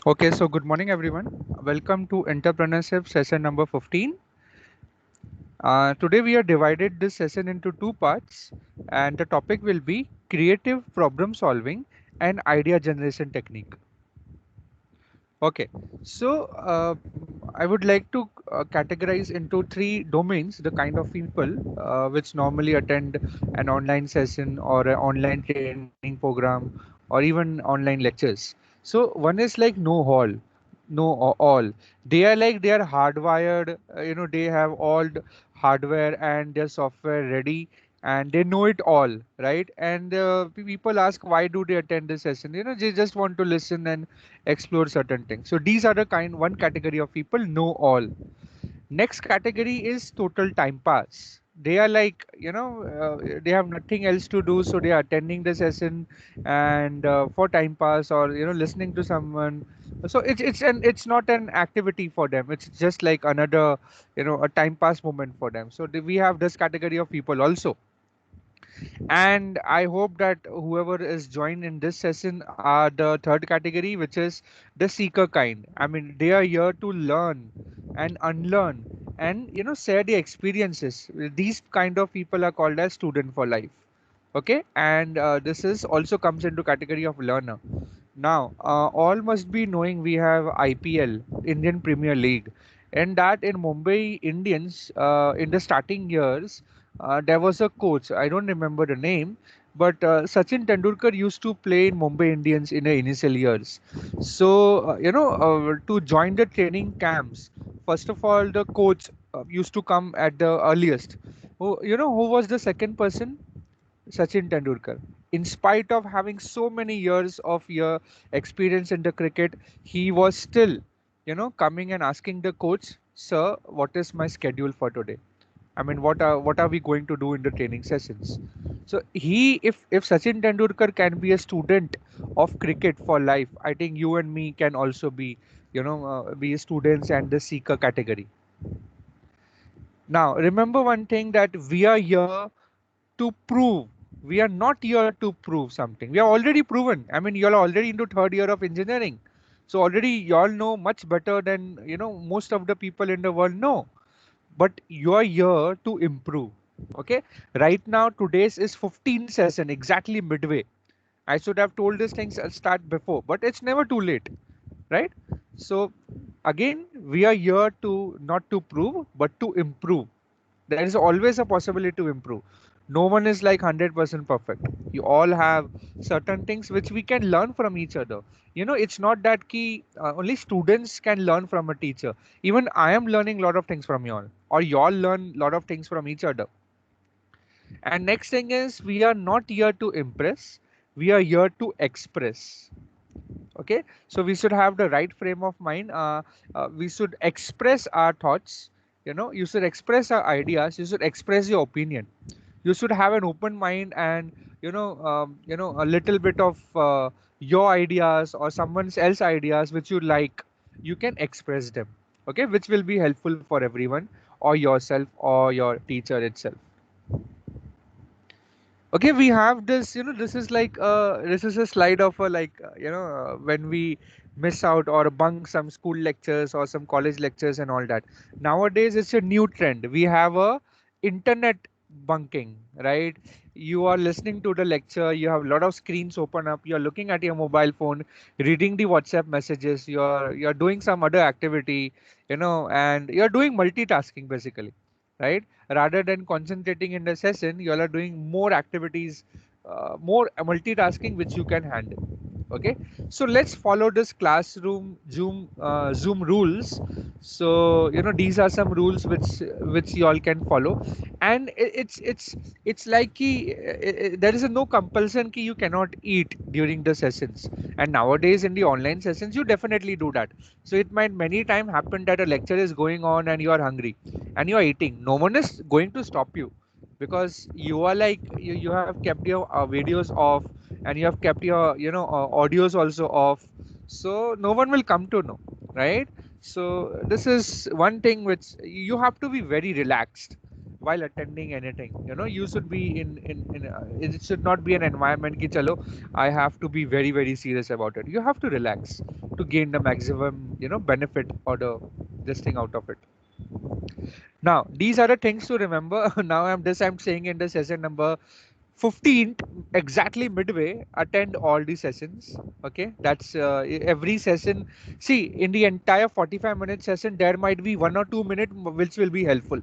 Okay, so good morning, everyone. Welcome to Entrepreneurship session number 15. Today, we are divided this session into two parts, and the topic will be creative problem solving and idea generation technique. Okay, so I would like to categorize into three domains the kind of people which normally attend an online session or an online training program or even online lectures. So one is like all. They are like they are hardwired. They have all the hardware and their software ready and they know it all, right? And people ask why do they attend this session? They just want to listen and explore certain things. So these are the one category of people know all. Next category is total time pass. They are like, they have nothing else to do, so they are attending the session and for time pass or listening to someone. So it's not an activity for them. It's just like another a time pass moment for them. So we have this category of people also, and I hope that whoever is joined in this session are the third category, which is the seeker kind. I mean, they are here to learn and unlearn and share the experiences. These kind of people are called as student for life. Okay, and this is also comes into category of learner. Now, all must be knowing we have IPL, Indian Premier League, and that in Mumbai Indians, in the starting years, there was a coach. I don't remember the name, but Sachin Tendulkar used to play in Mumbai Indians in the initial years. So, to join the training camps, first of all, the coach used to come at the earliest. Who was the second person? Sachin Tendulkar. In spite of having so many years of experience in the cricket, he was still, coming and asking the coach, "Sir, what is my schedule for today? I mean, what are we going to do in the training sessions?" So if Sachin Tendulkar can be a student of cricket for life, I think you and me can also be students and the seeker category. Now, remember one thing that we are here to prove. We are not here to prove something. We are already proven. I mean, you're already into third year of engineering. So already y'all know much better than, most of the people in the world know. But you're here to improve. Okay. Right now, today's is 15 session, exactly midway. I should have told these things start before, but it's never too late, right? So again, we are here to not to prove, but to improve. There is always a possibility to improve. No one is like 100% perfect. You all have certain things which we can learn from each other. It's not that only students can learn from a teacher. Even I am learning a lot of things from y'all, or y'all learn a lot of things from each other. And next thing is, we are not here to impress, we are here to express. Okay, so we should have the right frame of mind. We should express our thoughts. You should express our ideas, you should express your opinion. You should have an open mind, and a little bit of your ideas or someone else's ideas which you like, you can express them. Okay, which will be helpful for everyone, or yourself or your teacher itself. Okay, we have this, this is like this is a slide of a when we miss out or bunk some school lectures or some college lectures and all that. Nowadays, it's a new trend. We have a internet bunking, right? You are listening to the lecture, you have a lot of screens open up, you're looking at your mobile phone, reading the WhatsApp messages, you're doing some other activity, and you're doing multitasking basically, right? Rather than concentrating in the session, you all are doing more activities, more multitasking which you can handle. Okay, so let's follow this classroom zoom rules. So these are some rules which you all can follow, and it's like there is a no compulsion ki you cannot eat during the sessions. And nowadays in the online sessions you definitely do that. So it might many time happen that a lecture is going on and you are hungry and you are eating. No one is going to stop you, because you are like you have kept your videos off, and you have kept your audios also off, so no one will come to know, right? So this is one thing which you have to be very relaxed. while attending anything. You know, you should be it should not be an environment ki chalo I have to be very very serious about it. You have to relax to gain the maximum, you know, benefit or the this thing out of it. Now, these are the things to remember. Now I'm saying in the session number 15th, exactly midway, attend all the sessions. Okay, that's every session. See, in the entire 45-minute session, there might be 1 or 2 minutes which will be helpful.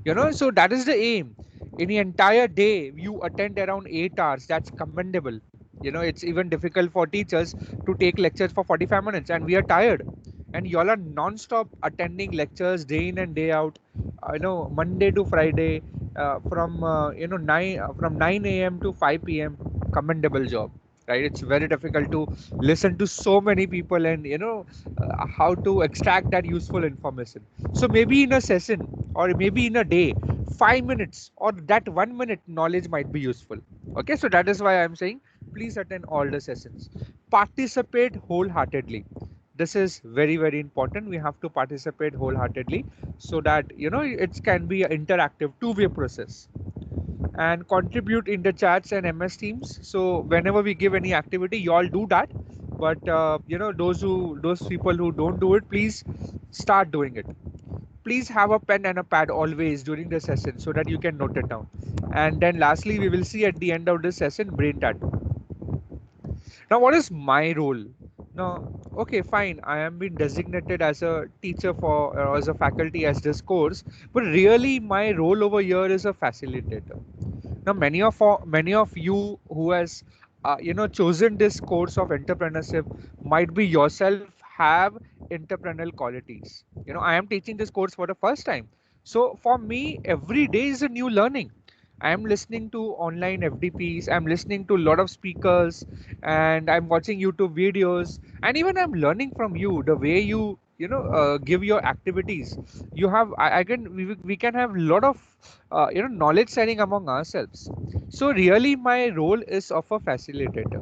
You know, so that is the aim. In the entire day, you attend around 8 hours. That's commendable. You know, it's even difficult for teachers to take lectures for 45 minutes, and we are tired. And y'all are non-stop attending lectures day in and day out. You know, Monday to Friday, from you know 9 a.m. to 5 p.m. Commendable job, right? It's very difficult to listen to so many people and you know how to extract that useful information. So maybe in a session or maybe in a day, 5 minutes or that 1 minute knowledge might be useful. Okay, so that is why I'm saying please attend all the sessions. Participate wholeheartedly. This is very very important. We have to participate wholeheartedly so that you know it can be an interactive two-way process. And contribute in the chats and MS Teams. So whenever we give any activity, you all do that. But you know those people who don't do it, please start doing it. Please have a pen and a pad always during the session so that you can note it down. And then lastly, we will see at the end of the session brain tattoo. Now, what is my role? Now, okay, fine. I am being designated as a teacher for as a faculty as this course, but really my role over here is a facilitator. Now, many of you who has you know chosen this course of entrepreneurship might be yourself have entrepreneurial qualities. You know, I am teaching this course for the first time, so for me every day is a new learning. I am listening to online FDPs, I'm listening to a lot of speakers, and I'm watching YouTube videos, and even I'm learning from you the way you know give your activities. You have I can we can have a lot of you know knowledge sharing among ourselves. So really my role is of a facilitator.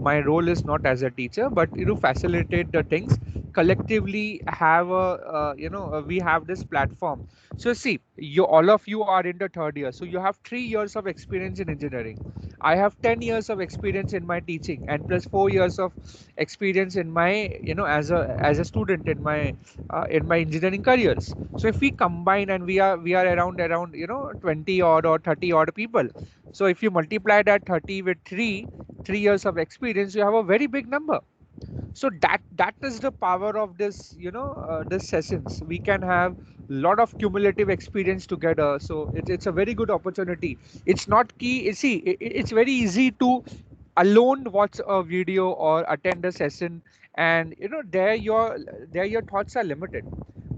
My role is not as a teacher but you know facilitate the things collectively. Have a you know we have this platform. So see, you all of you are in the third year, so you have 3 years of experience in engineering. I have 10 years of experience in my teaching and plus 4 years of experience in my you know as a student in my engineering careers. So if we combine and we are around you know 20 odd or 30 odd people, so if you multiply that 30 with 3 years of experience, you have a very big number. So that is the power of this you know this sessions. We can have lot of cumulative experience together, so it's a very good opportunity. It's not key, see it's very easy to alone watch a video or attend a session, and you know there your thoughts are limited.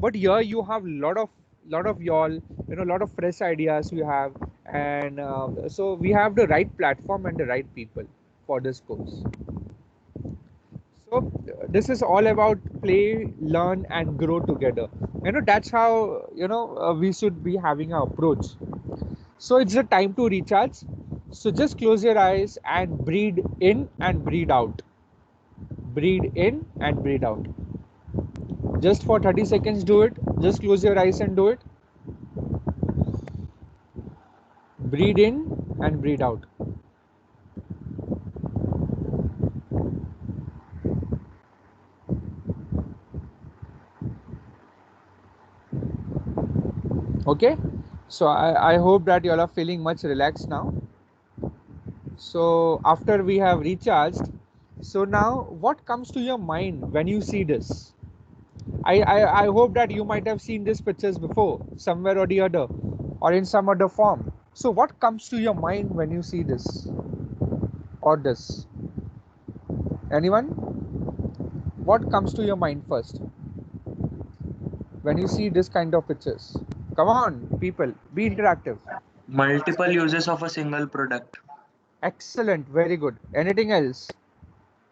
But here you have lot of y'all, you know, lot of fresh ideas you have. And so we have the right platform and the right people for this course. So this is all about play, learn, and grow together. You know, that's how you know we should be having our approach. So it's the time to recharge. So just close your eyes and breathe in and breathe out. Breathe in and breathe out. Just for 30 seconds, do it. Just close your eyes and do it. Breathe in and breathe out. Okay. So I hope that you all are feeling much relaxed now. So after we have recharged, so now what comes to your mind when you see this? I hope that you might have seen these pictures before, somewhere or the other, or in some other form. So what comes to your mind when you see this or this? Anyone? What comes to your mind first when you see this kind of pictures? Come on, people, be interactive. Multiple uses of a single product. Excellent, very good. Anything else?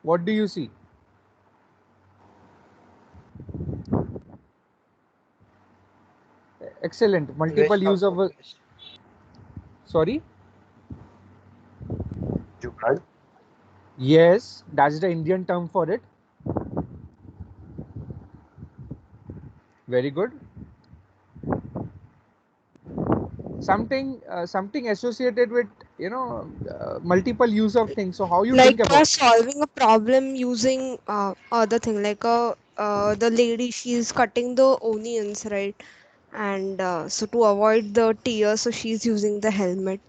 What do you see? Excellent, multiple Waste use of of food a, waste. sorry. Jugaad. Yes, that's the Indian term for it. Very good. something associated with multiple use of things. So how you Like think you are about solving a problem using other thing, like the lady, she's cutting the onions, right? And so to avoid the tears, so she's using the helmet,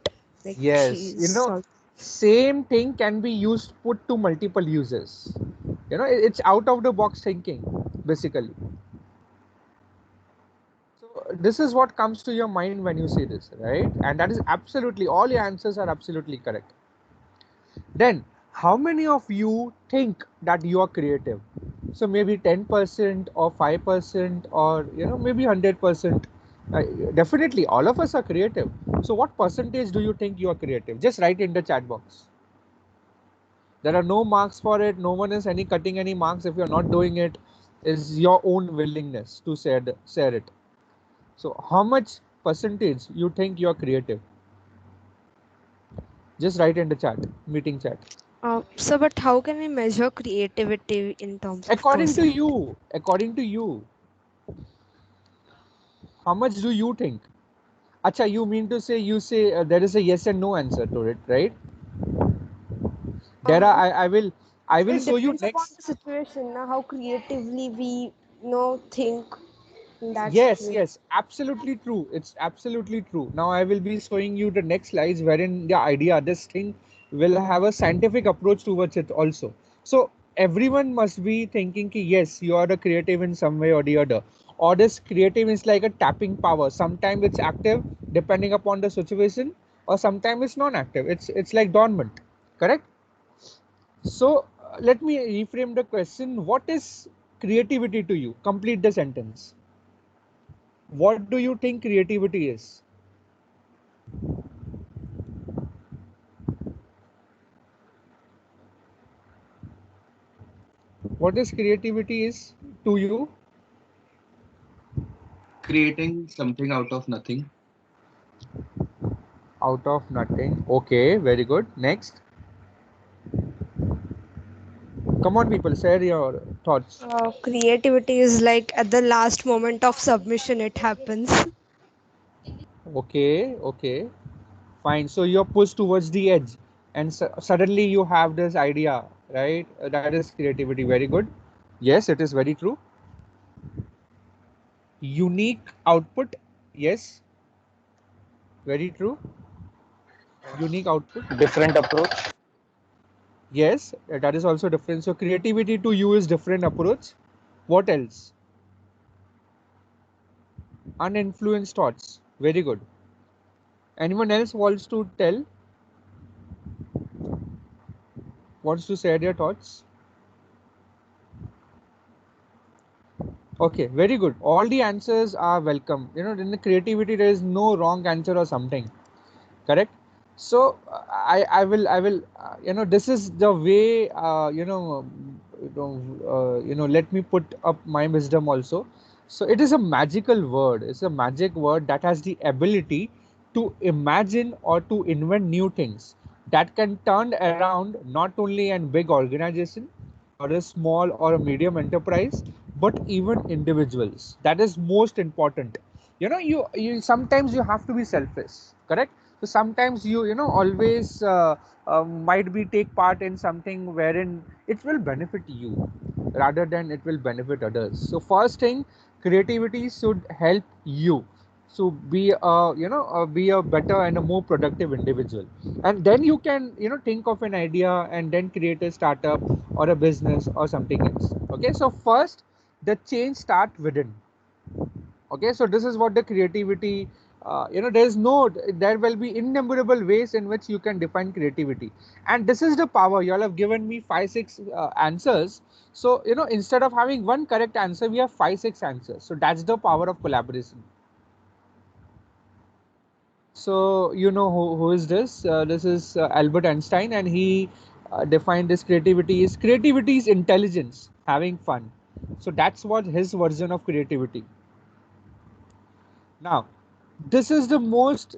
like yes, she's same thing can be used put to multiple uses. It's out of the box thinking basically. So this is what comes to your mind when you see this, right? And that is absolutely, all your answers are absolutely correct. Then how many of you think that you are creative? So maybe 10% or 5% or maybe 100%. Definitely all of us are creative. So what percentage do you think you are creative? Just write in the chat box. There are no marks for it. No one is any cutting any marks. If you're not doing it, is your own willingness to share it. So how much percentage you think you're creative? Just write in the chat, meeting chat. so but how can we measure creativity in terms of According to percent? you, how much do you think? Acha, you mean to say you say there is a yes and no answer to it, right? Dara, uh, I will it show you depends upon the next. situation now, how creatively we think in that Yes, situation. yes, absolutely true. It's absolutely true. Now I will be showing you the next slides wherein the idea, this thing will have a scientific approach towards it also. So everyone must be thinking ki, yes, you are a creative in some way or the other. Or this creative is like a tapping power. Sometimes it's active depending upon the situation, or sometimes it's non-active. It's like dormant. Correct? So let me reframe the question. What is creativity to you? Complete the sentence. What do you think creativity is? What is creativity is to you? Creating something out of nothing. Out of nothing. Okay, very good. Next. Come on, people, share your thoughts. Creativity is like at the last moment of submission it happens. Okay, okay, fine. So you're pushed towards the edge, and suddenly you have this idea, right? That is creativity. Very good. Yes, it is very true. Unique output. Yes, very true. Unique output. Different approach. Yes, that is also different. So creativity to you is different approach. What else? Uninfluenced thoughts. Very good. Anyone else wants to tell? Wants to share their thoughts? Okay, very good. All the answers are welcome. In the creativity, there is no wrong answer or something. Correct? So I will this is the way let me put up my wisdom also. So it is a magical word. It's a magic word that has the ability to imagine or to invent new things that can turn around not only an big organization or a small or a medium enterprise, but even individuals. That is most important. You sometimes you have to be selfish. Correct? So sometimes you always might be take part in something wherein it will benefit you rather than it will benefit others. So first thing, creativity should help you to be be a better and a more productive individual, and then you can think of an idea and then create a startup or a business or something else. Okay, so first the change start within. Okay, so this is what the creativity there will be innumerable ways in which you can define creativity, and this is the power. You all have given me 5 6 answers. So instead of having one correct answer, we have 5 6 answers. So that's the power of collaboration. So who is this? This is Albert Einstein, and he defined this creativity is intelligence having fun. So that's what his version of creativity. Now, this is the most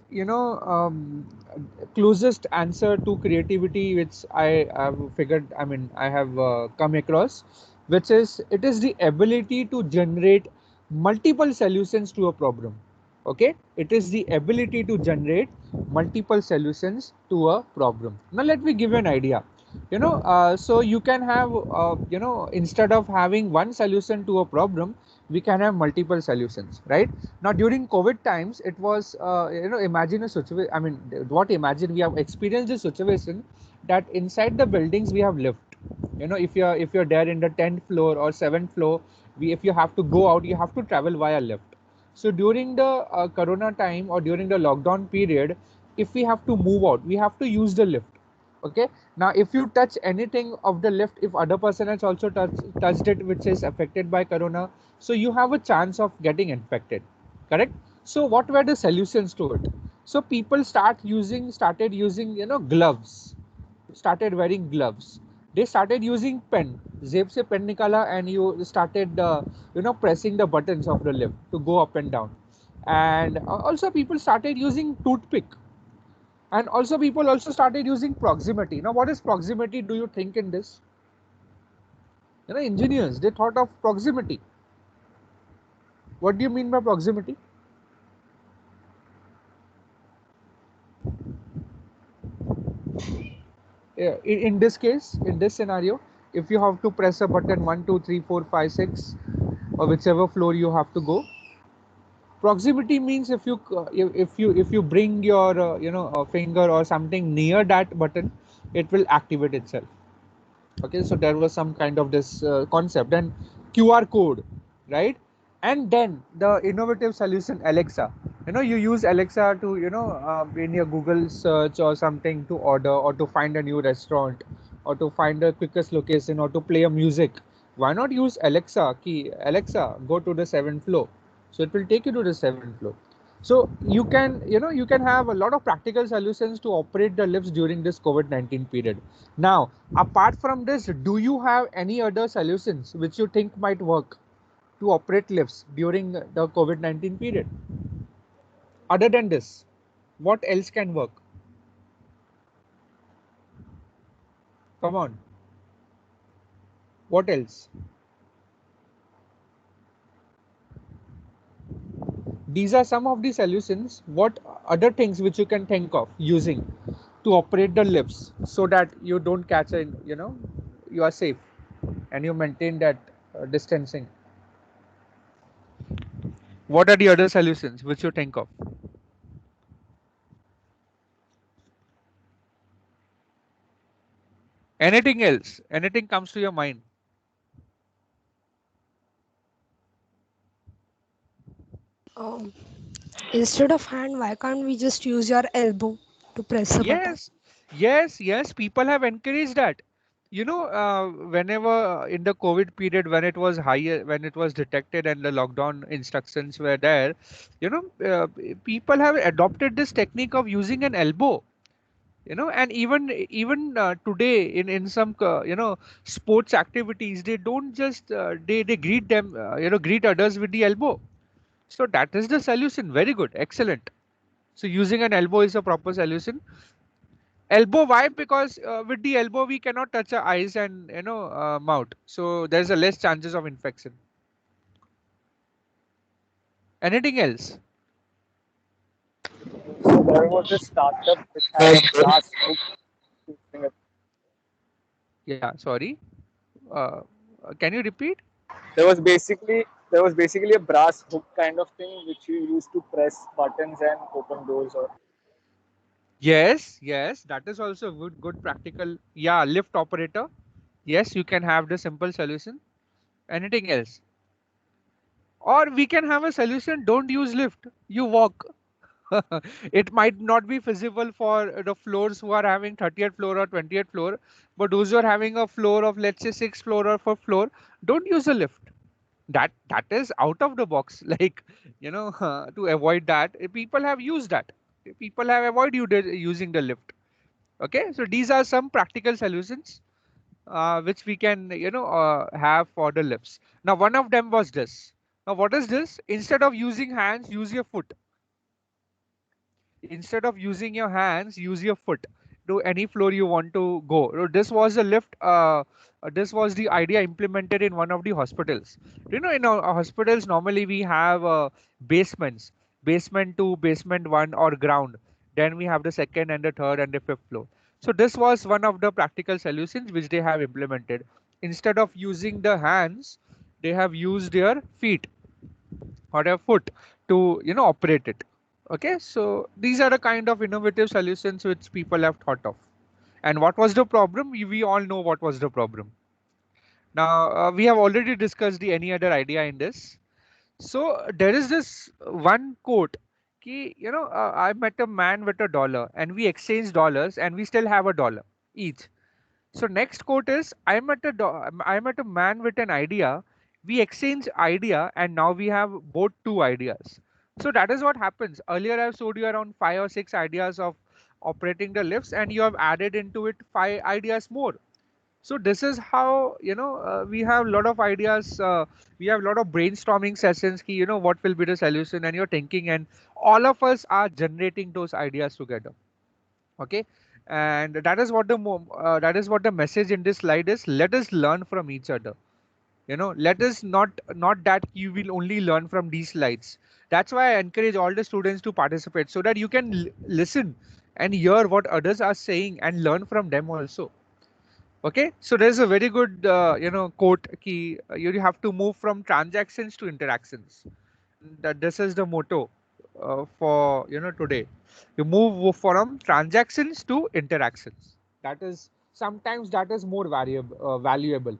closest answer to creativity which I have figured. I mean, I have come across, which is it is the ability to generate multiple solutions to a problem. Okay, it is the ability to generate multiple solutions to a problem. Now let me give you an idea. So you can have instead of having one solution to a problem, we can have multiple solutions, right? Now during COVID times, it was imagine a situation. I mean, what imagine, we have experienced a situation that inside the buildings we have lift. If you're there in the 10th floor or 7th floor, if you have to go out, you have to travel via lift. So during the corona time or during the lockdown period, if we have to move out, we have to use the lift. Okay. Now if you touch anything of the lift, if other person has also touched it, which is affected by corona, so you have a chance of getting infected. Correct. So what were the solutions to it? So people started using gloves, started wearing gloves. They started using pen, जेब से pen निकाला, and you started pressing the buttons of the lift to go up and down. And also people started using toothpick, and also people also started using proximity. Now what is proximity, do you think in this? Engineers, they thought of proximity. What do you mean by proximity? In this case, in this scenario, if you have to press a button 1 2 3 4 5 6, or whichever floor you have to go, proximity means if you bring your finger or something near that button, it will activate itself. Okay, so there was some kind of this concept. And QR code, right? And then the innovative solution, Alexa. You use Alexa to in your Google search or something, to order or to find a new restaurant, or to find the quickest location, or to play a music. Why not use Alexa key? Alexa, go to the 7th floor, so it will take you to the 7th floor. So you can have a lot of practical solutions to operate the lifts during this COVID-19 period. Now, apart from this, do you have any other solutions which you think might work to operate lifts during the COVID-19 period? Other than this, what else can work? Come on. What else? These are some of the solutions. What other things which you can think of using to operate the lifts so that you don't catch you are safe and you maintain that distancing? What are the other solutions which you think of? Anything else? Anything comes to your mind? Um, Instead of hand, why can't we just use your elbow to press a button? Yes, yes. People have encouraged that. Whenever in the COVID period, when it was higher, when it was detected and the lockdown instructions were there, people have adopted this technique of using an elbow. And even today in some sports activities, they don't just they greet them greet others with the elbow. So that is the solution. Very good, excellent. So using an elbow is a proper solution. Elbow, why? Because with the elbow we cannot touch our eyes and mouth, so there's a less chances of infection. Anything else? So there was a startup which had a brass hook using it. Yeah, sorry. uh, can you repeat? There was basically a brass hook kind of thing which you used to press buttons and open doors or Yes, that is also good practical. Yeah, lift operator. Yes, you can have the simple solution. Anything else? Or we can have a solution, don't use lift, you walk. It might not be feasible for the floors who are having 30th floor or 20th floor, but those who are having a floor of, let's say, 6th floor or 4th floor, don't use a lift. That is out of the box. Like, to avoid that, people have used that. People have avoided using the lift. Okay, so these are some practical solutions which we can have for the lifts. Now one of them was this. Now what is this? Instead of using hands, use your foot. Instead of using your hands, use your foot to any floor you want to go. So this was a lift. This was the idea implemented in one of the hospitals. In our hospitals normally we have basements. basement 2, basement 1, or ground. Then we have the second and the third and the fifth floor. So this was one of the practical solutions which they have implemented. Instead of using the hands, they have used their feet or their foot to operate it. Okay, so these are the kind of innovative solutions which people have thought of. And what was the problem? We all know what was the problem. Now we have already discussed the any other idea in this. So there is this one quote ki, I met a man with $1 and we exchanged dollars and we still have $1 each. So next quote is I met a man with an idea. We exchange idea and now we have both two ideas. So that is what happens. Earlier I've showed you around 5 or 6 ideas of operating the lifts and you have added into it 5 ideas more. So this is how we have a lot of ideas. We have a lot of brainstorming sessions. Ki, what will be the solution, and you're thinking, and all of us are generating those ideas together. Okay, and that is what the message in this slide is. Let us learn from each other. Let us not that you will only learn from these slides. That's why I encourage all the students to participate so that you can listen and hear what others are saying and learn from them also. Okay, so there's a very good quote key. You have to move from transactions to interactions. That this is the motto for today. You move from transactions to interactions. That is sometimes that is more valuable.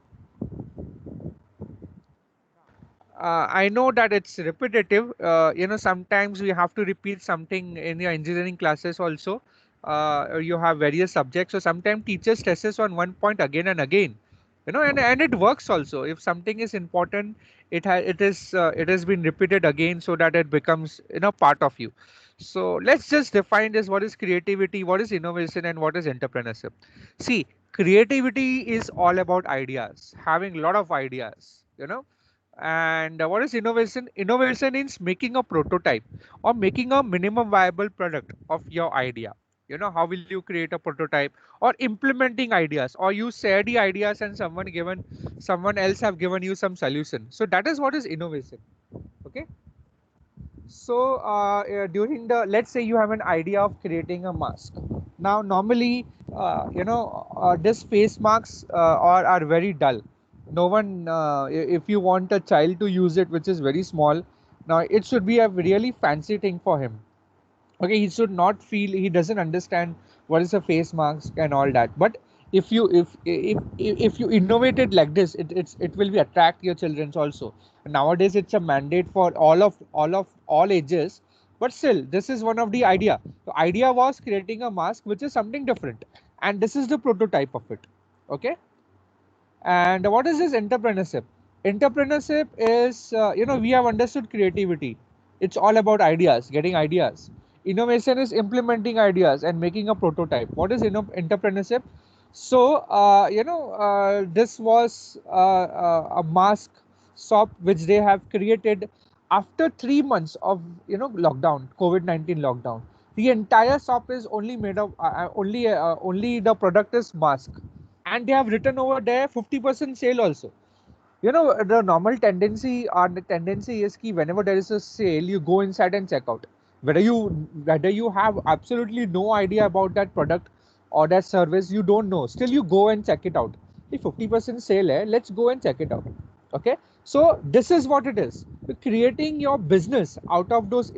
I know that it's repetitive. Sometimes we have to repeat something in your engineering classes also. You have various subjects, so sometimes teacher stresses on one point again and again. And it works also. If something is important, it has been repeated again so that it becomes part of you. So let's just define this: what is creativity, what is innovation, and what is entrepreneurship. See, creativity is all about ideas, having a lot of ideas. And what is innovation? Innovation is making a prototype or making a minimum viable product of your idea. How will you create a prototype, or implementing ideas, or you share the ideas and someone else have given you some solution. So that is what is innovation. Okay. So during the, let's say you have an idea of creating a mask. Now normally this face masks are very dull. No one if you want a child to use it which is very small, now it should be a really fancy thing for him. Okay, he should not feel, he doesn't understand what is a face mask and all that. But if you innovate it like this, it will be attract your children's also. Nowadays it's a mandate for all ages, but still this is one of the idea. The idea was creating a mask which is something different, and this is the prototype of it. Okay. And what is this entrepreneurship? Entrepreneurship is, we have understood creativity. It's all about ideas, getting ideas. Innovation is implementing ideas and making a prototype. What is entrepreneurship? So, this was a mask shop which they have created after 3 months of, lockdown, COVID-19 lockdown. The entire shop is only made of, only the product is mask, and they have written over there 50% sale also. The normal tendency is ki whenever there is a sale, you go inside and check out, whether you have absolutely no idea about that product or that service, you don't know, still you go and check it out. If 50% sale hai, let's go and check it out. Okay, so this is what it is. You're creating your business out of those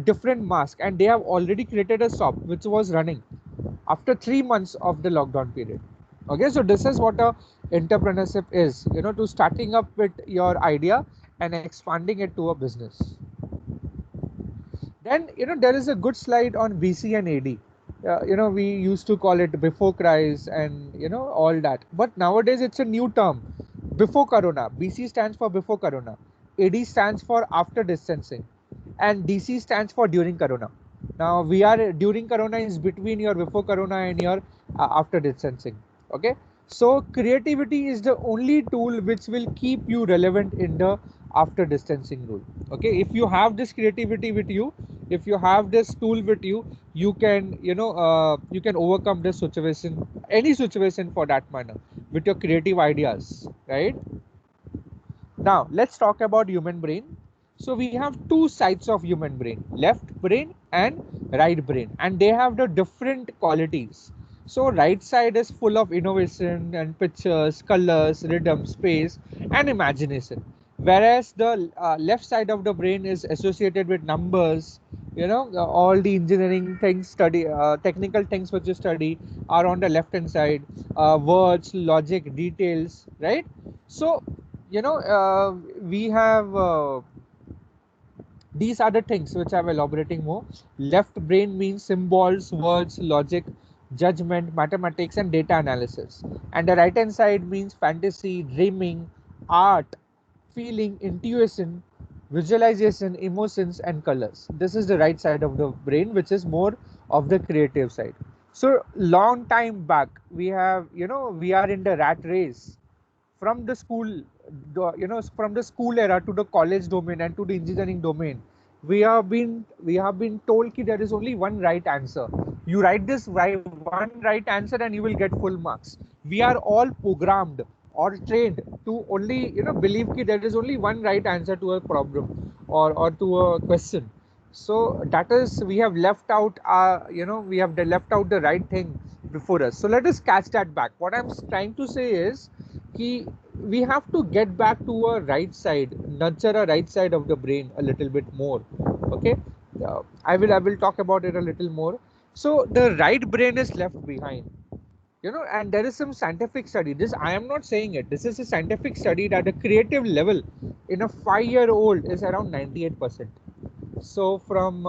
different masks, and they have already created a shop which was running after 3 months of the lockdown period. Okay, so this is what a entrepreneurship is, to starting up with your idea and expanding it to a business. Then there is a good slide on BC and AD. We used to call it before crisis and all that, but nowadays it's a new term, before corona. BC stands for before corona, AD stands for after distancing, and DC stands for during corona. Now we are during corona is between your before corona and your after distancing. Okay, so creativity is the only tool which will keep you relevant in the after distancing rule. Okay, if you have this creativity with you, if you have this tool with you, you can you can overcome this situation, any situation for that matter, with your creative ideas, right? Now let's talk about human brain. So we have two sides of human brain, left brain and right brain, and they have the different qualities. So right side is full of innovation and pictures, colors, rhythm, space, and imagination. Whereas the left side of the brain is associated with numbers. All the engineering things study, technical things which you study are on the left hand side. Words, logic, details, right? So we have. These are the things which I'm elaborating more. Left brain means symbols, words, logic, judgment, mathematics, and data analysis. And the right hand side means fantasy, dreaming, art, feeling, intuition, visualization, emotions, and colors. This is the right side of the brain, which is more of the creative side. So long time back, we are in the rat race from the school, from the school era to the college domain and to the engineering domain. We have been told that there is only one right answer. You write this one right answer and you will get full marks. We are all programmed or trained to only believe that there is only one right answer to a problem, or to a question. So that is, we have left out left out the right thing before us. So let us catch that back. What I'm trying to say is कि we have to get back to a right side, nurture a right side of the brain a little bit more. Okay, I will talk about it a little more. So the right brain is left behind, and there is some scientific study. This, I am not saying it. This is a scientific study that the creative level in a 5-year-old is around 98%. So from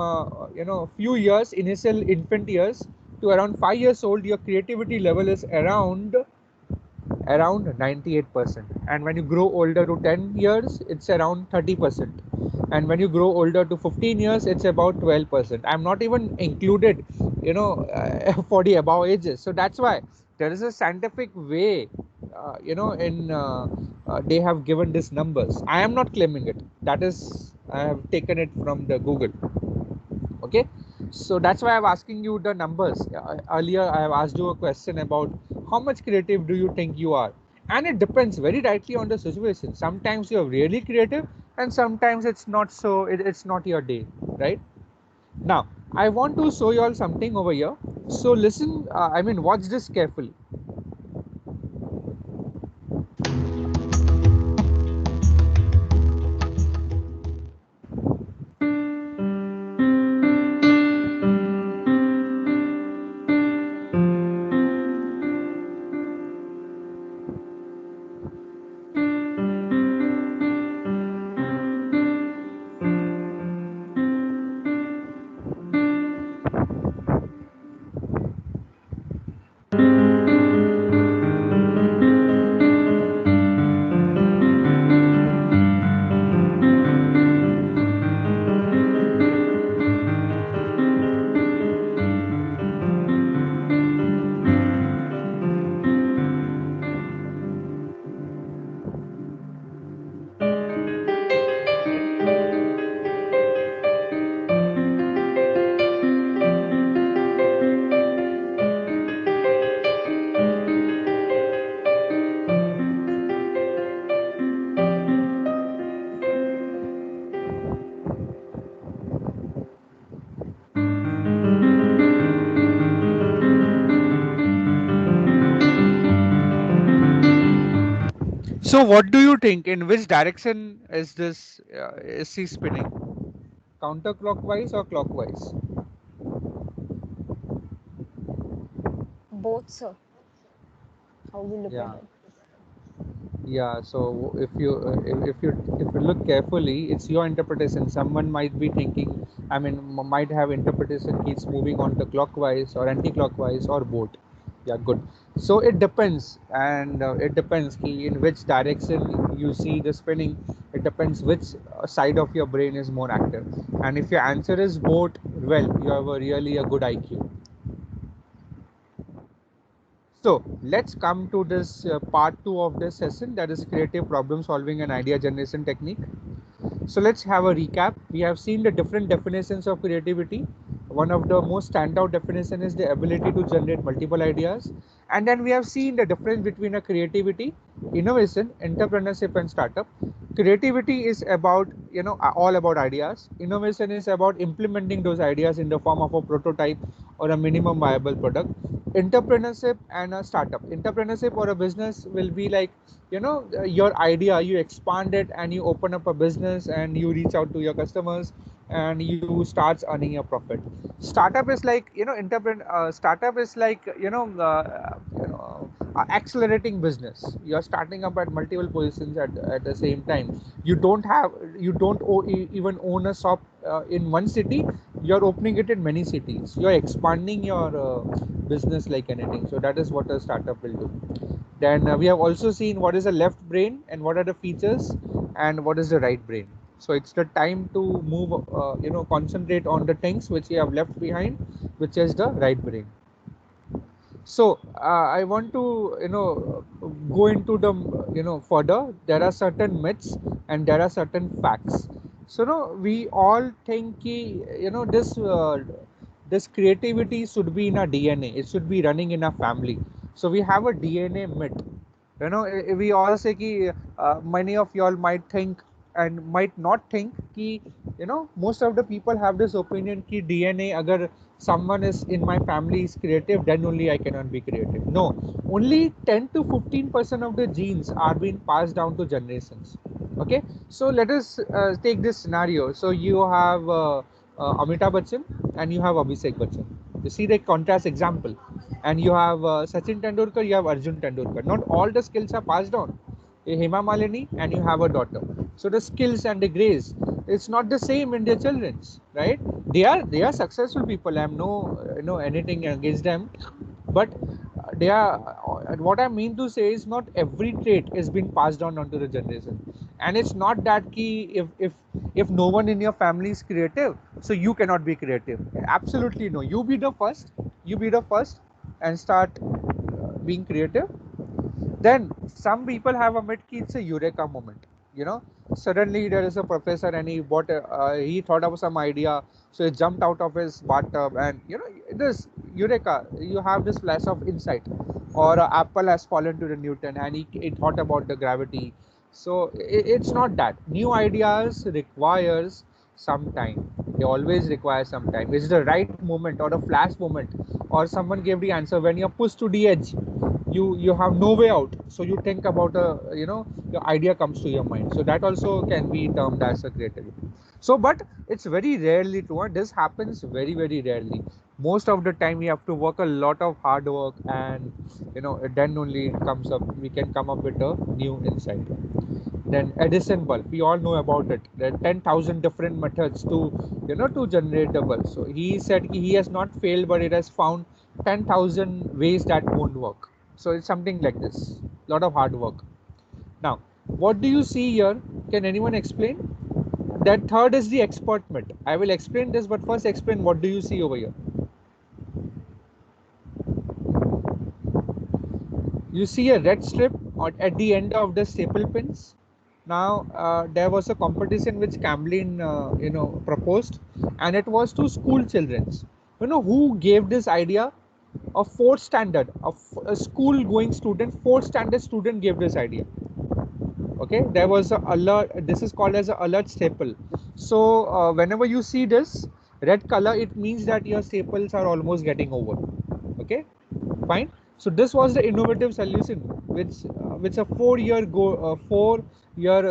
few years, initial infant years, to around 5 years old, your creativity level is around 98%. And when you grow older to 10 years, it's around 30%. And when you grow older to 15 years, it's about 12%. I'm not even included for the above ages. So that's why there is a scientific way, in they have given these numbers. I am not claiming it. That is, I have taken it from the Google. Okay, so that's why I'm asking you the numbers. Earlier I have asked you a question about how much creative do you think you are, and it depends very rightly on the situation. Sometimes you're really creative and sometimes it's not, so it's not your day, right? Now I want to show you all something over here. So listen, watch this carefully. So what do you think, in which direction is this is he spinning, counterclockwise or clockwise? Both, sir. How we look at Yeah. it. Yeah, so if you look carefully, it's your interpretation. Someone might be thinking, might have interpretation it's moving on the clockwise or anti-clockwise or both. Yeah, good. So it depends, and it depends in which direction you see the spinning. It depends which side of your brain is more active. And if your answer is both, well, you have really a good IQ. So let's come to this part 2 of this session, that is creative problem solving and idea generation technique. So let's have a recap. We have seen the different definitions of creativity. one of the most standout definition is the ability to generate multiple ideas. And then we have seen the difference between a creativity, innovation, entrepreneurship, and startup. Creativity is about, all about ideas. Innovation is about implementing those ideas in the form of a prototype or a minimum viable product. Entrepreneurship and a startup. Entrepreneurship or a business will be like, your idea, you expand it and you open up a business and you reach out to your customers and you start earning a profit. Startup is like, startup is like, accelerating business. You're starting up at multiple positions at the same time. You don't even own a shop in one city. You're opening it in many cities. You're expanding your business like anything. So that is what a startup will do. Then we have also seen what is the left brain and what are the features and what is the right brain. So it's the time to move, concentrate on the things which you have left behind, which is the right brain. So I want to, go into the, further. There are certain myths and there are certain facts. So no, we all think, this creativity should be in our DNA. It should be running in our family. So we have a DNA myth. We all say ki, many of y'all might think and might not think ki, most of the people have this opinion ki DNA, agar someone is in my family is creative, then only I cannot be creative. No, only 10 to 15% of the genes are being passed down to generations. Okay, so let us take this scenario. So you have Amitabh Bachchan and you have Abhishek Bachchan. You see the contrast example. And you have Sachin Tendulkar, you have Arjun Tendulkar. Not all the skills are passed on. Hema Malini and you have a daughter. So the skills and the grace, it's not the same in their children's, right? They are successful people. I'm no anything against them, but they are. What I mean to say is not every trait is being passed on onto the generation, and it's not that key if no one in your family is creative, so you cannot be creative. Absolutely no. You be the first. You be the first, and start being creative. Then some people have a mid key, it's a eureka moment. Suddenly there is a professor and he thought of some idea, so he jumped out of his bathtub and this eureka, you have this flash of insight. Or Apple has fallen to the Newton and he thought about the gravity. So it's not that. New ideas requires some time. They always require some time. It's the right moment or a flash moment, or someone gave the answer when you're pushed to the edge. You have no way out, so you think about your idea comes to your mind. So that also can be termed as a creativity. So but it's very rarely true, and this happens very, very rarely. Most of the time we have to work a lot of hard work, and then only it comes up, we can come up with a new insight. Then Edison bulb, we all know about it. There are 10,000 different methods to generate the bulb. So he said he has not failed, but it has found 10,000 ways that won't work. So it's something like this, lot of hard work. Now, what do you see here? Can anyone explain? That third is the expert myth. I will explain this, but first explain what do you see over here. You see a red strip at the end of the staple pins. Now there was a competition which Camlin proposed, and it was to school children. Who gave this idea? A fourth standard, a school going student, fourth standard student gave this idea. Okay, there was a alert. This is called as a alert staple. So whenever you see this red color, it means that your staples are almost getting over. Okay, fine. So this was the innovative solution which a 4-year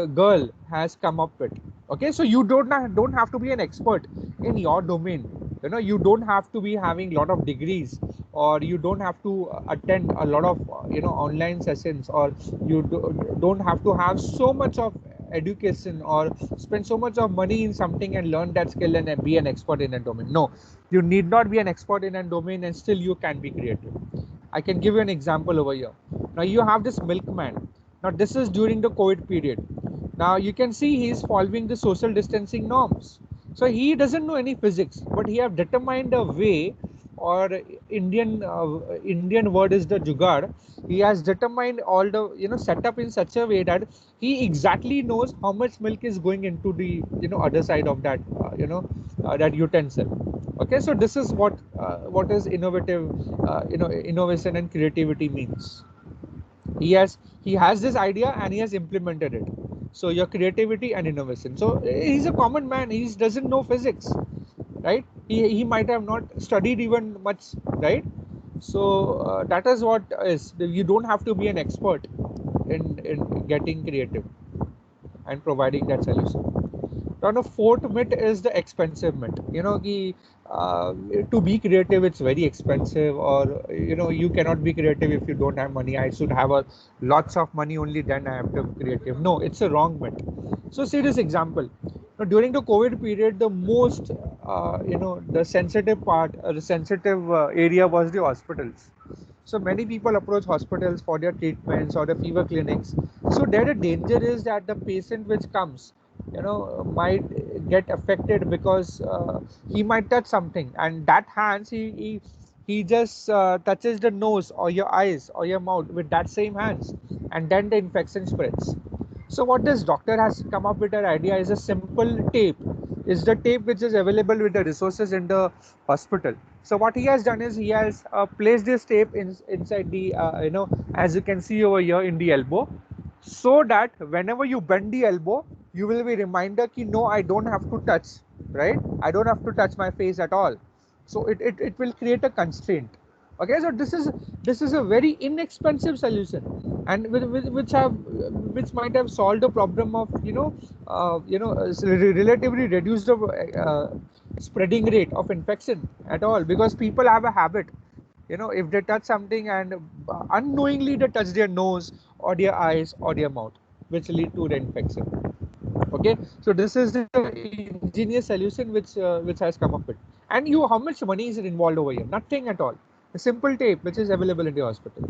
girl has come up with. Okay, so you don't have to be an expert in your domain. You don't have to be having a lot of degrees, or you don't have to attend a lot of online sessions, or you don't have to have so much of education or spend so much of money in something and learn that skill and be an expert in a domain. No, you need not be an expert in a domain and still you can be creative. I can give you an example over here. Now you have this milkman. Now this is during the COVID period. Now you can see he is following the social distancing norms. So he doesn't know any physics, but he have determined a way, or Indian word is the jugaad. He has determined all the setup in such a way that he exactly knows how much milk is going into the other side of that that utensil. Okay, so this is what is innovative, innovation and creativity means. He has this idea and he has implemented it. So your creativity and innovation. So he's a common man. He doesn't know physics, right? He might have not studied even much, right? So that is what is. You don't have to be an expert in getting creative and providing that solution. Now, the fourth myth is the expensive myth. Uh, to be creative, it's very expensive, or you cannot be creative if you don't have money. I should have lots of money, only then I have to be creative. No, it's a wrong myth. So, serious example. Now, during the COVID period, the most, the sensitive part, the sensitive area was the hospitals. So many people approach hospitals for their treatments or the fever clinics. So there the danger is that the patient which comes, might get affected because he might touch something, and that hands he just touches the nose or your eyes or your mouth with that same hands, and then the infection spreads. So what this doctor has come up with an idea is a simple tape. Is the tape which is available with the resources in the hospital. So what he has done is he has placed this tape inside the as you can see over here in the elbow, so that whenever you bend the elbow, you will be reminded that no, I don't have to touch, right? I don't have to touch my face at all. So it will create a constraint. Okay, so this is a very inexpensive solution, and which might have solved the problem of relatively reduced the spreading rate of infection at all, because people have a habit, if they touch something and unknowingly they touch their nose or their eyes or their mouth, which lead to the infection. Okay, so this is the ingenious solution which has come up with. And how much money is involved over here? Nothing at all. A simple tape which is available in the hospital.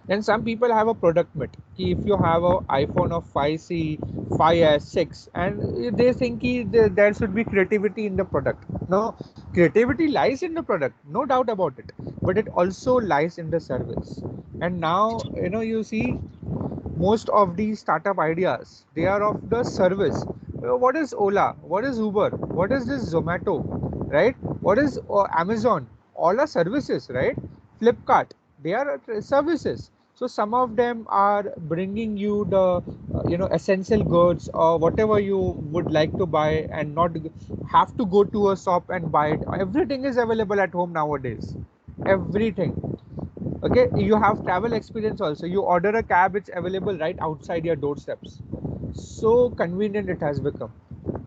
Then some people have a product myth. If you have an iPhone of 5C, 5S, 6, and they think there should be creativity in the product. No, creativity lies in the product, no doubt about it. But it also lies in the service. And now, you see most of these startup ideas, they are of the service. What is Ola? What is Uber? What is this Zomato? Right? What is Amazon? All are services, right? Flipkart, they are services. So some of them are bringing you the essential goods or whatever you would like to buy, and not have to go to a shop and buy it. Everything is available at home nowadays. Everything. Okay, you have travel experience also. You order a cab, it's available right outside your doorsteps. So convenient it has become.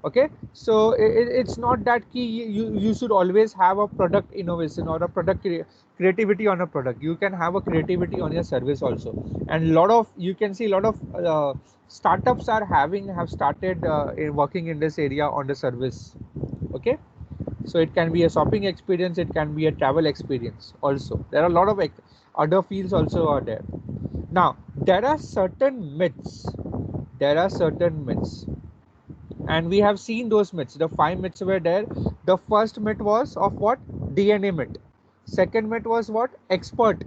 Okay, so it's not that key you should always have a product innovation or a product creativity on a product. You can have a creativity on your service also. And you can see a lot of startups have started working in this area on the service. Okay, so it can be a shopping experience, it can be a travel experience also. There are a lot of other fields also are there. Now there are certain myths. And we have seen those myths. The 5 myths were there. The first myth was of what? DNA myth. Second myth was what? Expert.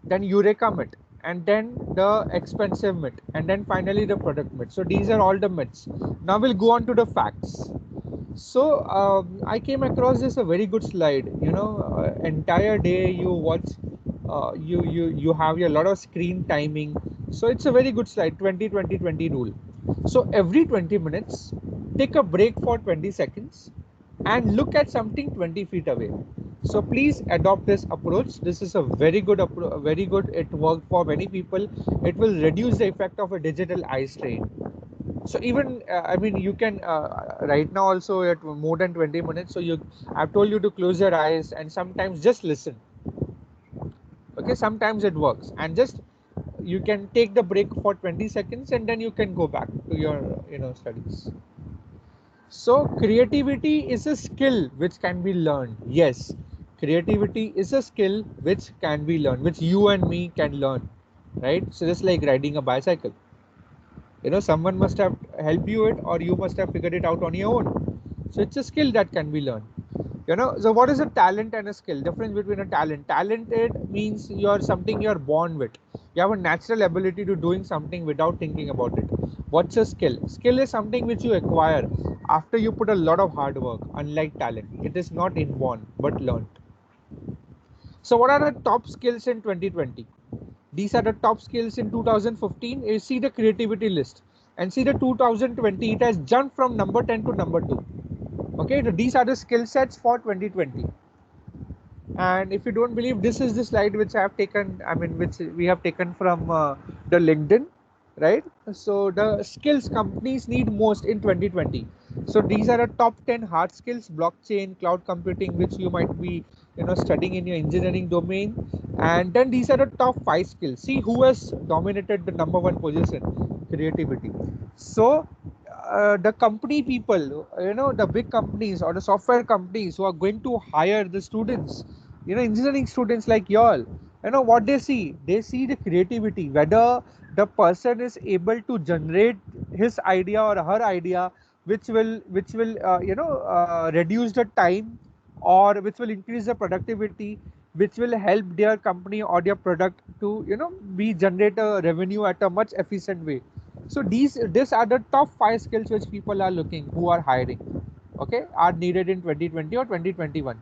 Then Eureka myth. And then the expensive myth. And then finally the product myth. So these are all the myths. Now we'll go on to the facts. So I came across this a very good slide. Entire day you watch, you have a lot of screen timing. So it's a very good slide. 20-20-20 rule. So every 20 minutes, take a break for 20 seconds and look at something 20 feet away. So please adopt this approach. This is a very good approach. Very good. It worked for many people. It will reduce the effect of a digital eye strain. So even you can right now also at more than 20 minutes. So I've told you to close your eyes and sometimes just listen. Okay, sometimes it works, and just you can take the break for 20 seconds and then you can go back to your studies. So creativity is a skill which can be learned. Yes, creativity is a skill which can be learned, which you and me can learn, right? So just like riding a bicycle. Someone must have helped you it, or you must have figured it out on your own. So it's a skill that can be learned. So what is a talent and a skill? Difference between a talent. Talented means you're born with. You have a natural ability to doing something without thinking about it. What's a skill? Skill is something which you acquire after you put a lot of hard work, unlike talent. It is not inborn but learned. So what are the top skills in 2020? These are the top skills in 2015. You see the creativity list and see the 2020. It has jumped from number 10 to number 2. Okay, so these are the skill sets for 2020. And if you don't believe, this is the slide which I have taken, I mean, which we have taken from the LinkedIn, right? So the skills companies need most in 2020. So these are the top 10 hard skills: blockchain, cloud computing, which you might be, studying in your engineering domain. And then these are the top 5 skills. See who has dominated the number 1 position: creativity. So the company people, the big companies or the software companies who are going to hire the students, engineering students like y'all, what they see the creativity, whether the person is able to generate his idea or her idea, which will reduce the time, or which will increase the productivity, which will help their company or their product to be generate a revenue at a much efficient way. So these are the top 5 skills which people are looking, who are hiring, okay, are needed in 2020 or 2021.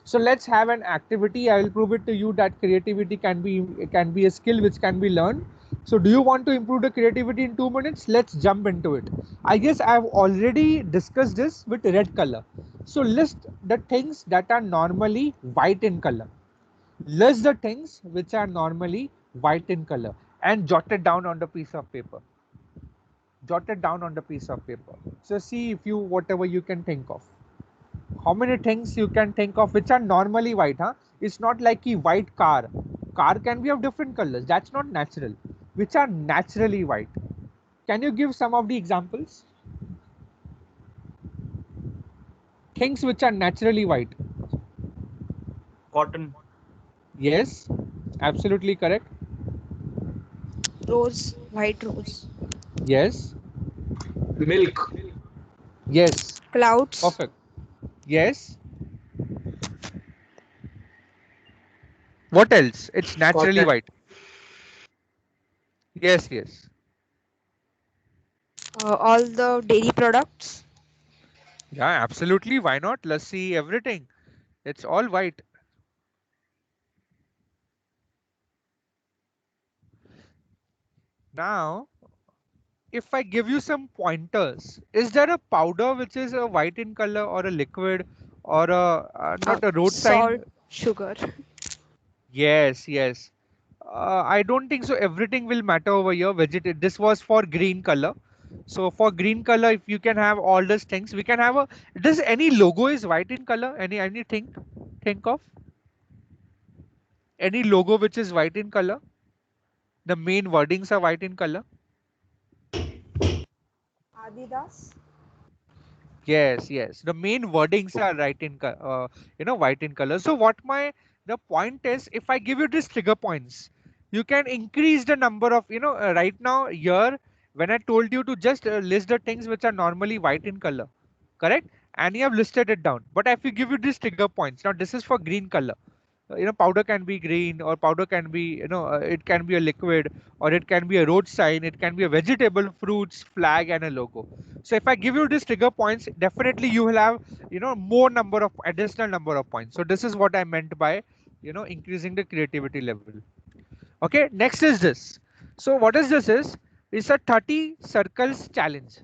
So let's have an activity. I will prove it to you that creativity can be a skill which can be learned. So do you want to improve the creativity in 2 minutes? Let's jump into it. I guess I've already discussed this with red color. So list the things that are normally white in color. List the things which are normally white in color and jot it down on the piece of paper. Jot it down on the piece of paper. So see if you, whatever you can think of. How many things you can think of which are normally white, huh? It's not like a white car. Car can be of different colors. That's not natural. Which are naturally white. Can you give some of the examples? Things which are naturally white. Cotton. Yes, absolutely correct. Rose, white rose. Yes. Milk. Yes. Clouds. Perfect. Yes. What else? It's naturally Cotton. white. Yes, yes. All the dairy products. Yeah, absolutely. Why not? Let's see everything. It's all white. Now, if I give you some pointers, is there a powder which is a white in color, or a liquid, or a not a road Salt, sign? sugar. Yes, yes. I don't think so. Everything will matter over here. This was for green color. So for green color, if you can have all these things, we can have a. Does any logo is white in color? Anything? Think of any logo which is white in color. The main wordings are white in color. Adidas. Yes, yes. The main wordings are white in color. So what the point is, if I give you these trigger points, you can increase the number of, right now here, when I told you to just list the things which are normally white in color, correct? And you have listed it down. But if you give you these trigger points, now this is for green color. Powder can be green, or powder can be, it can be a liquid, or it can be a road sign, it can be a vegetable, fruits, flag, and a logo. So if I give you these trigger points, definitely you will have, more number of additional number of points. So this is what I meant by, increasing the creativity level. Okay, next is this. So what is this is? It's a 30 circles challenge.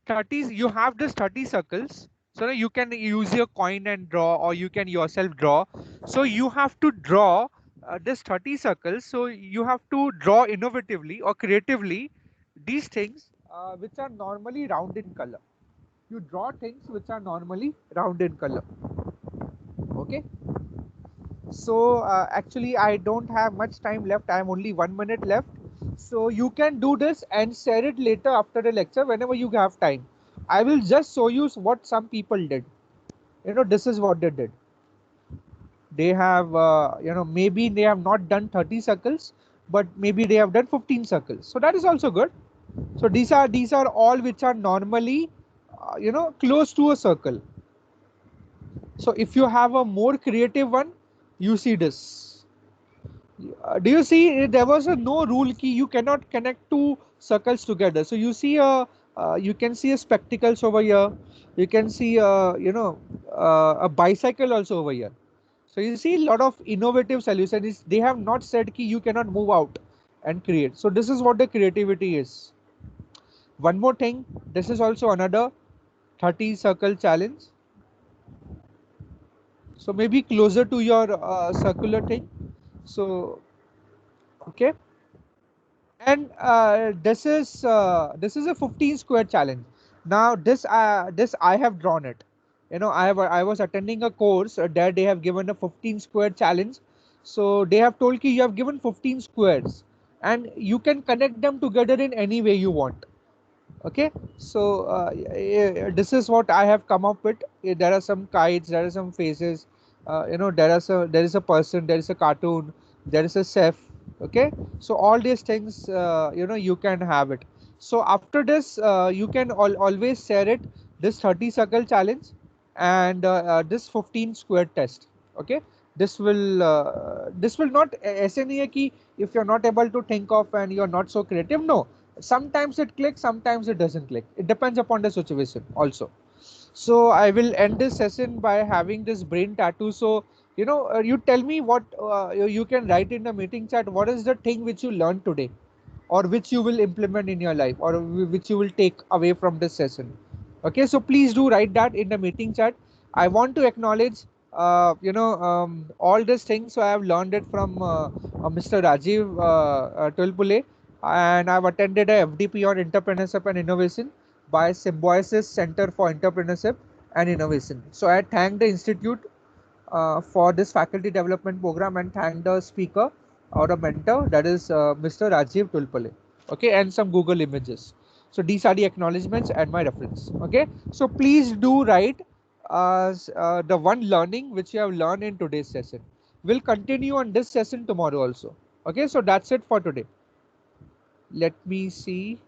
30, you have this 30 circles. So now you can use your coin and draw, or you can yourself draw. So you have to draw this 30 circles. So you have to draw innovatively or creatively these things which are normally round in color. You draw things which are normally round in color. Okay. So actually I don't have much time left. I have only 1 minute left. So you can do this and share it later after the lecture whenever you have time. I will just show you what some people did. This is what they did. They have, maybe they have not done 30 circles, but maybe they have done 15 circles. So that is also good. So these are all which are normally, close to a circle. So if you have a more creative one, you see this. Do you see there was a no rule key? You cannot connect two circles together. So you see a You can see a spectacles over here. You can see a bicycle also over here. So you see a lot of innovative solutions. They have not said ki you cannot move out and create. So this is what the creativity is. One more thing, this is also another 30 circle challenge. So maybe closer to your circular thing. So okay, and this is a 15 square challenge. Now this I have drawn it. I was attending a course there they have given a 15 square challenge. So they have told you have given 15 squares and you can connect them together in any way you want. Okay, so this is what I have come up with. There are some kites, there are some faces, there is a person, there is a cartoon, there is a chef. Okay, so all these things you can have it. So after this you can always share it, this 30 circle challenge and this 15 square test. Okay, this will not ऐसे नहीं है कि if you're not able to think of and you're not so creative. No, sometimes it clicks, sometimes it doesn't click. It depends upon the situation also. So I will end this session by having this brain tattoo. So you tell me what you can write in the meeting chat. What is the thing which you learned today or which you will implement in your life or which you will take away from this session? Okay, so please do write that in the meeting chat. I want to acknowledge all these things. So I have learned it from Mr. Rajiv Tulpule, and I've attended a FDP on entrepreneurship and innovation by Symbiosis Center for Entrepreneurship and Innovation. So I thank the institute for this faculty development program and thank the speaker or a mentor, that is Mr. Rajiv Tulpale. Okay, and some Google images. So these are the acknowledgements and my reference. Okay, so please do write the one learning which you have learned in today's session. We'll continue on this session tomorrow also. Okay, so that's it for today. Let me see.